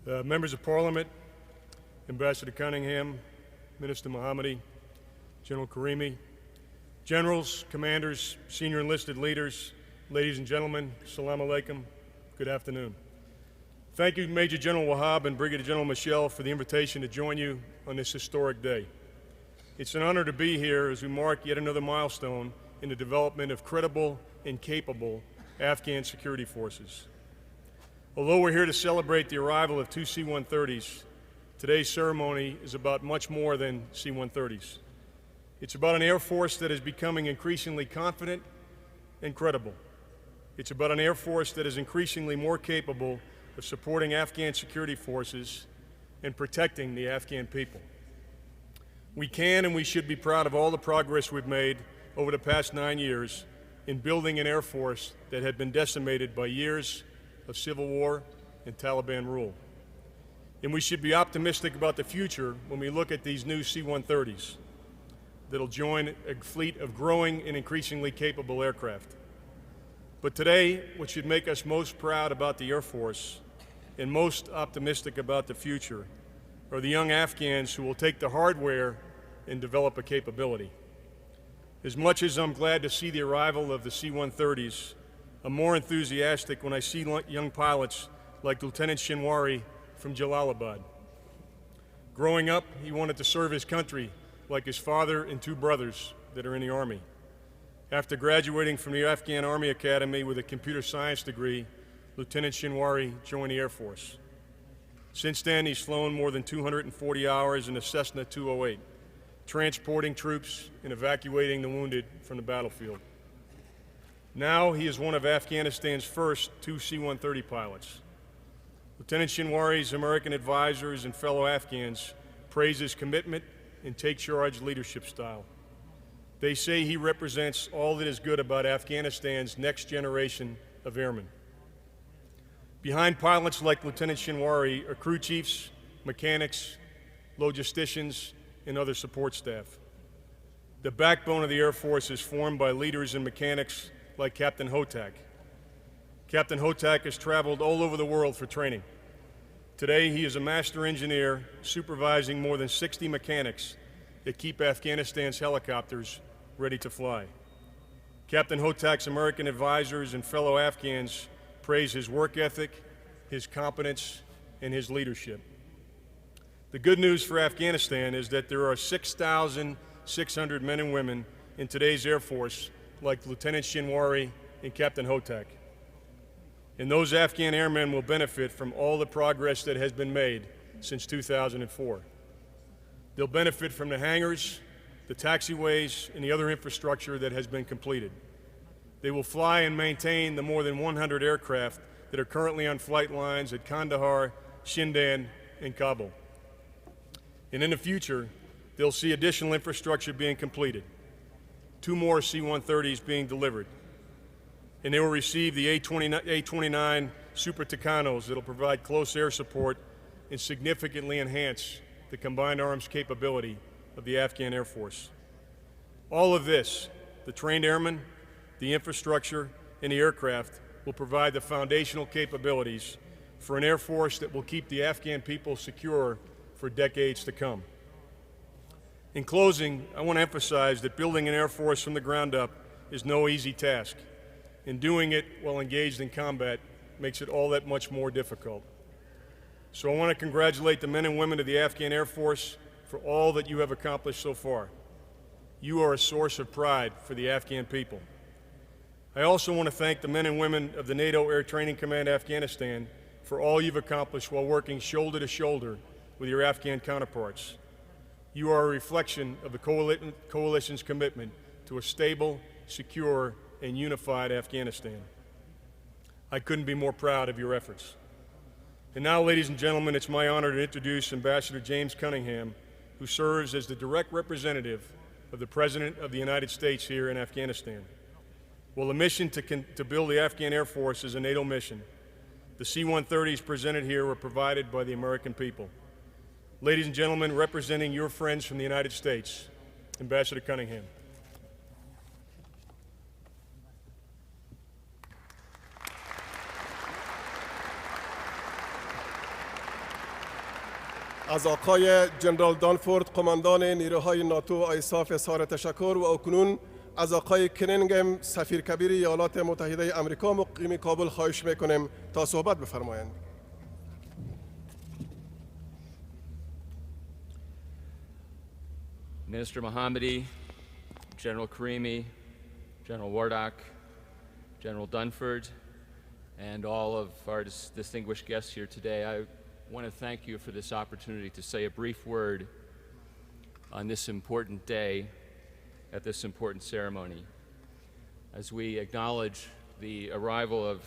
Members of Parliament, Ambassador Cunningham, Minister Mohammadi, General Karimi, generals, commanders, senior enlisted leaders, ladies and gentlemen, Assalamu alaikum, good afternoon. Thank you, Major General Wahab and Brigadier General Michel, for the invitation to join you on this historic day. It's an honor to be here as we mark yet another milestone in the development of credible and capable Afghan security forces. Although we're here to celebrate the arrival of two C-130's, today's ceremony is about much more than C-130's. It's about an Air Force that is becoming increasingly confident and credible. It's about an Air Force that is increasingly more capable of supporting Afghan security forces and protecting the Afghan people. We can and we should be proud of all the progress we've made over the past 9 years in building an Air Force that had been decimated by years of civil war and Taliban rule. And we should be optimistic about the future when we look at these new C-130's that'll join a fleet of growing and increasingly capable aircraft. But today, what should make us most proud about the Air Force and most optimistic about the future are the young Afghans who will take the hardware and develop a capability. As much as I'm glad to see the arrival of the C-130's, I'm more enthusiastic when I see young pilots like Lieutenant Shinwari from Jalalabad. Growing up, he wanted to serve his country like his father and two brothers that are in the Army. After graduating from the Afghan Army Academy with a computer science degree, Lieutenant Shinwari joined the Air Force. Since then, he's flown more than 240 hours in a Cessna 208, transporting troops and evacuating the wounded from the battlefield. Now he is one of Afghanistan's first two C-130 pilots. Lieutenant Shinwari's American advisors and fellow Afghans praise his commitment and take charge leadership style. They say he represents all that is good about Afghanistan's next generation of airmen. Behind pilots like Lieutenant Shinwari are crew chiefs, mechanics, logisticians, and other support staff. The backbone of the Air Force is formed by leaders and mechanics like Captain Hotak. Captain Hotak has traveled all over the world for training. Today, he is a master engineer supervising more than 60 mechanics that keep Afghanistan's helicopters ready to fly. Captain Hotak's American advisors and fellow Afghans praise his work ethic, his competence, and his leadership. The good news for Afghanistan is that there are 6,600 men and women in today's Air Force like Lieutenant Shinwari and Captain Hotak. And those Afghan airmen will benefit from all the progress that has been made since 2004. They'll benefit from the hangars, the taxiways, and the other infrastructure that has been completed. They will fly and maintain the more than 100 aircraft that are currently on flight lines at Kandahar, Shindan, and Kabul. And in the future, they'll see additional infrastructure being completed. 2 more C-130's being delivered. And they will receive the A-29 Super Tucanos that will provide close air support and significantly enhance the combined arms capability of the Afghan Air Force. All of this, the trained airmen, the infrastructure, and the aircraft, will provide the foundational capabilities for an Air Force that will keep the Afghan people secure for decades to come. In closing, I want to emphasize that building an Air Force from the ground up is no easy task, and doing it while engaged in combat makes it all that much more difficult. So I want to congratulate the men and women of the Afghan Air Force for all that you have accomplished so far. You are a source of pride for the Afghan people. I also want to thank the men and women of the NATO Air Training Command Afghanistan for all you've accomplished while working shoulder to shoulder with your Afghan counterparts. You are a reflection of the coalition's commitment to a stable, secure, and unified Afghanistan. I couldn't be more proud of your efforts. And now, ladies and gentlemen, it's my honor to introduce Ambassador James Cunningham, who serves as the direct representative of the President of the United States here in Afghanistan. While the mission to build the Afghan Air Force is a NATO mission, the C-130's presented here were provided by the American people. Ladies and gentlemen, representing your friends from the United States, Ambassador Cunningham. از آقای جنرال دانفورد قماندان نیروهای ناتو آیساف اظهار تشکر و اکنون از آقای کنینگهم سفیر کبیر ایالات متحده آمریکا مقیم کابل خواهش میکنیم تا صحبت بفرمایند. Minister Mohammadi, General Karimi, General Wardak, General Dunford, and all of our distinguished guests here today, I want to thank you for this opportunity to say a brief word on this important day at this important ceremony. As we acknowledge the arrival of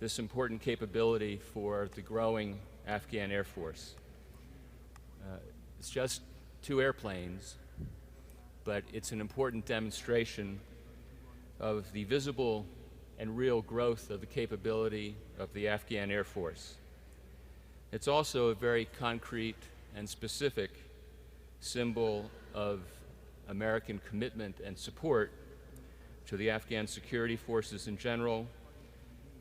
this important capability for the growing Afghan Air Force. It's just 2 airplanes, but it's an important demonstration of the visible and real growth of the capability of the Afghan Air Force. It's also a very concrete and specific symbol of American commitment and support to the Afghan security forces in general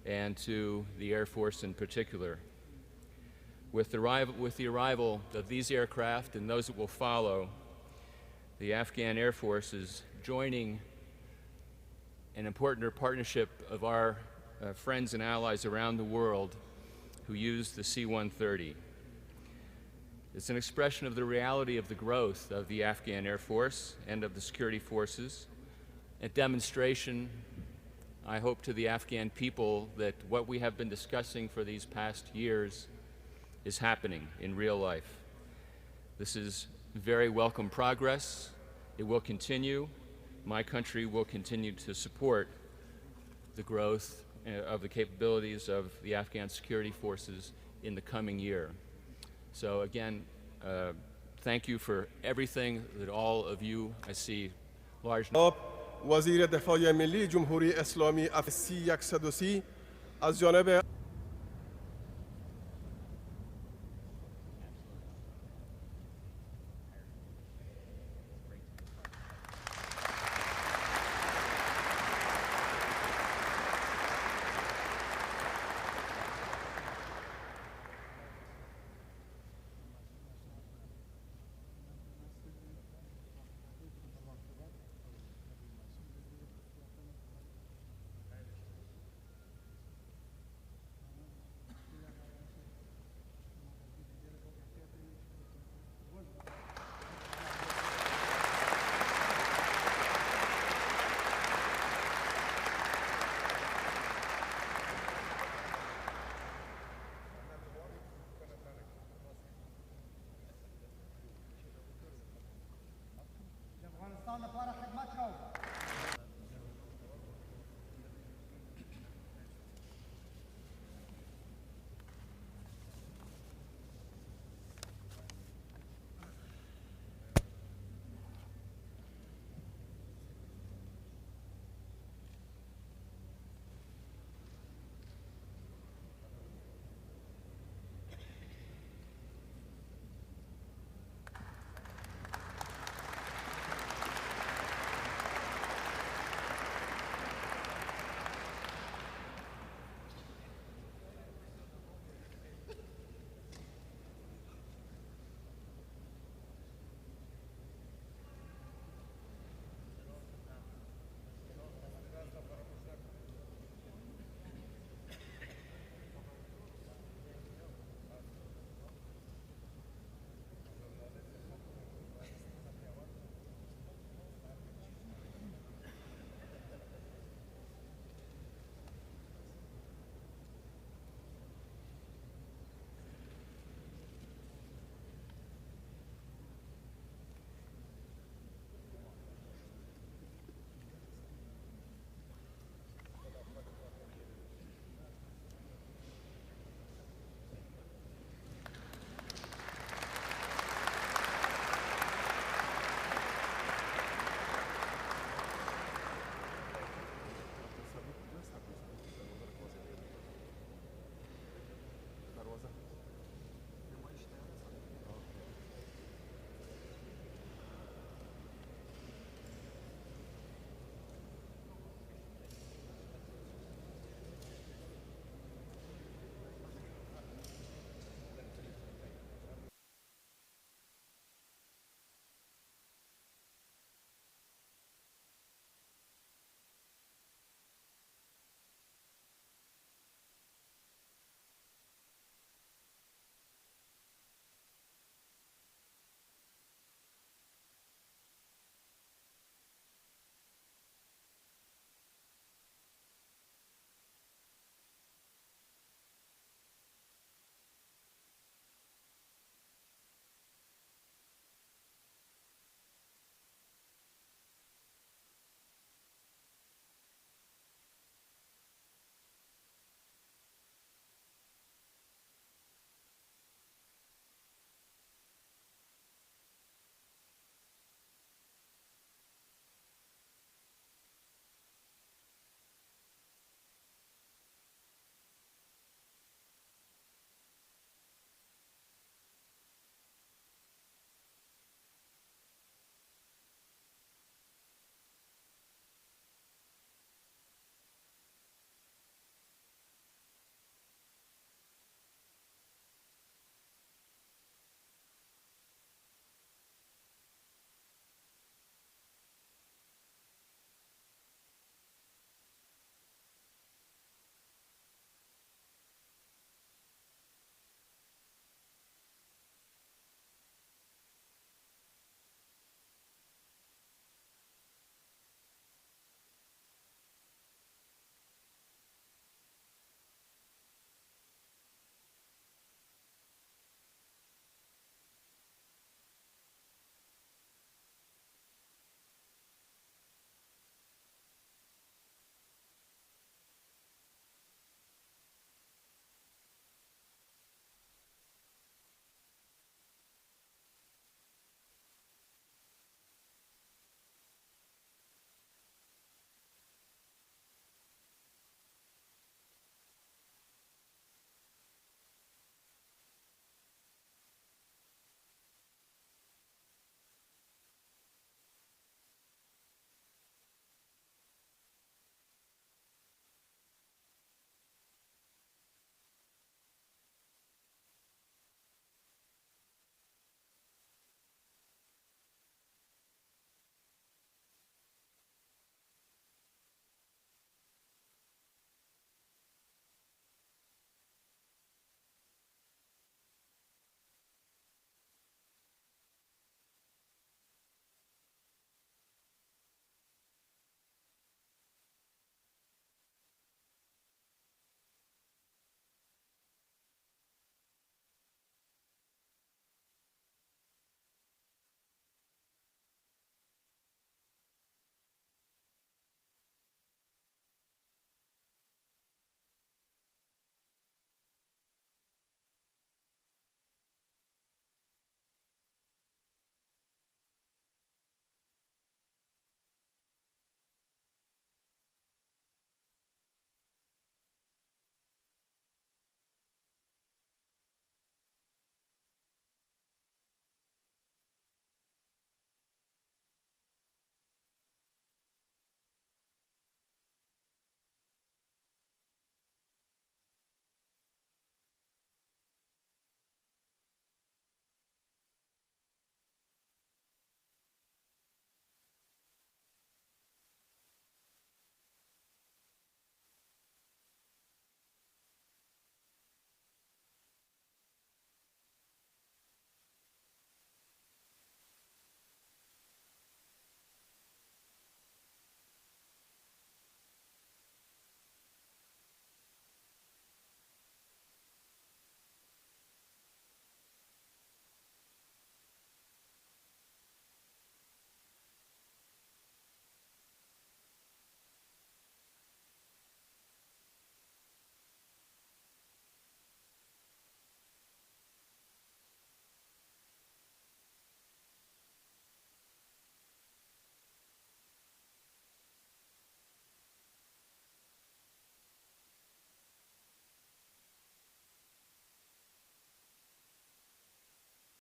and to the Air Force in particular. With the arrival of these aircraft and those that will follow, the Afghan Air Force is joining an important partnership of our friends and allies around the world who use the C-130. It's an expression of the reality of the growth of the Afghan Air Force and of the security forces, a demonstration, I hope, to the Afghan people that what we have been discussing for these past years is happening in real life. This is very welcome progress. It will continue. My country will continue to support the growth of the capabilities of the Afghan security forces in the coming year. So again, thank you for everything that all of you, I see large... وزیر دفاع ملی جمهوری اسلامی C-130 از جانب